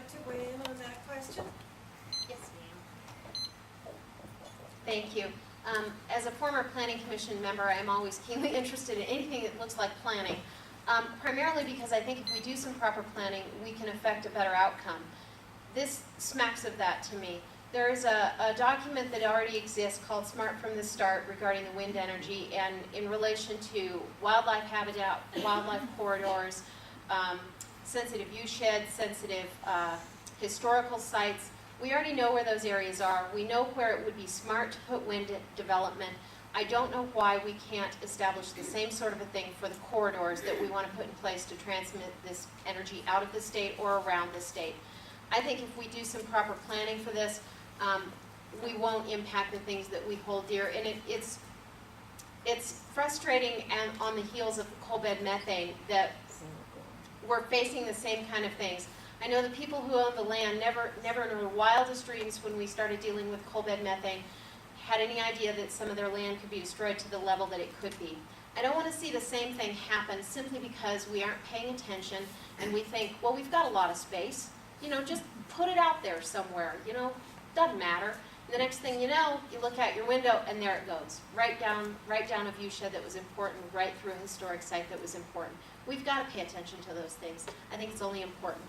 like to weigh in on that question? Yes, ma'am. Thank you. As a former Planning Commission member, I am always keenly interested in anything that looks like planning, primarily because I think if we do some proper planning, we can affect a better outcome. This smacks of that to me. There is a document that already exists called Smart from the Start regarding the wind energy and in relation to wildlife habitat, wildlife corridors, sensitive view sheds, sensitive historical sites. We already know where those areas are. We know where it would be smart to put wind development. I don't know why we can't establish the same sort of a thing for the corridors that we want to put in place to transmit this energy out of the state or around the state. I think if we do some proper planning for this, we won't impact the things that we hold dear. And it's frustrating and on the heels of the coal bed methane that we're facing the same kind of things. I know the people who own the land never in their wildest dreams when we started dealing with coal bed methane had any idea that some of their land could be destroyed to the level that it could be. I don't want to see the same thing happen simply because we aren't paying attention and we think, well, we've got a lot of space. You know, just put it out there somewhere. You know, doesn't matter. And the next thing you know, you look out your window and there it goes. Right down a view shed that was important, right through a historic site that was important. We've got to pay attention to those things. I think it's only important.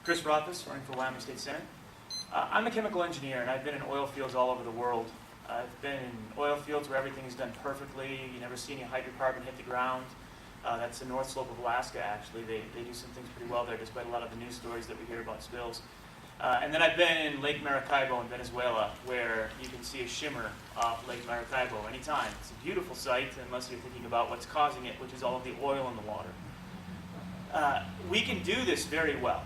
Chris Rothfuss, running for Wyoming State Senate. I'm a chemical engineer, and I've been in oil fields all over the world. I've been in oil fields where everything is done perfectly. You never see any hydrocarbon hit the ground. That's the North Slope of Alaska, actually. They do some things pretty well there, despite a lot of the news stories that we hear about spills. And then I've been in Lake Maracaibo in Venezuela, where you can see a shimmer off Lake Maracaibo anytime. It's a beautiful sight, unless you're thinking about what's causing it, which is all of the oil in the water. We can do this very well.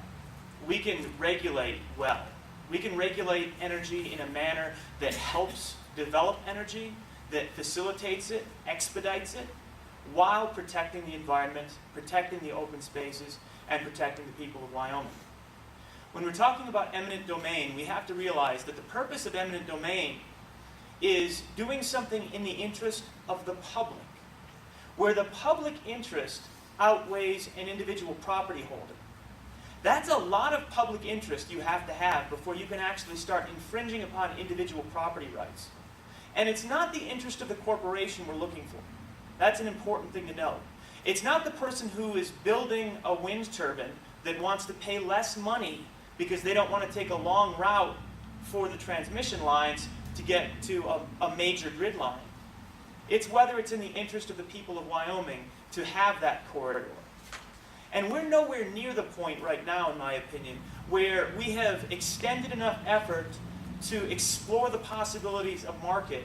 We can regulate well. We can regulate energy in a manner that helps develop energy, that facilitates it, expedites it, while protecting the environment, protecting the open spaces, and protecting the people of Wyoming. When we're talking about eminent domain, we have to realize that the purpose of eminent domain is doing something in the interest of the public, where the public interest outweighs an individual property holder. That's a lot of public interest you have to have before you can actually start infringing upon individual property rights. And it's not the interest of the corporation we're looking for. That's an important thing to know. It's not the person who is building a wind turbine that wants to pay less money because they don't want to take a long route for the transmission lines to get to a major grid line. It's whether it's in the interest of the people of Wyoming to have that corridor. And we're nowhere near the point right now, in my opinion, where we have extended enough effort to explore the possibilities of market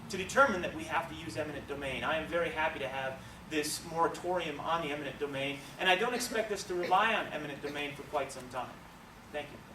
to determine that we have to use eminent domain. I am very happy to have this moratorium on the eminent domain, and I don't expect us to rely on eminent domain for quite some time. Thank you.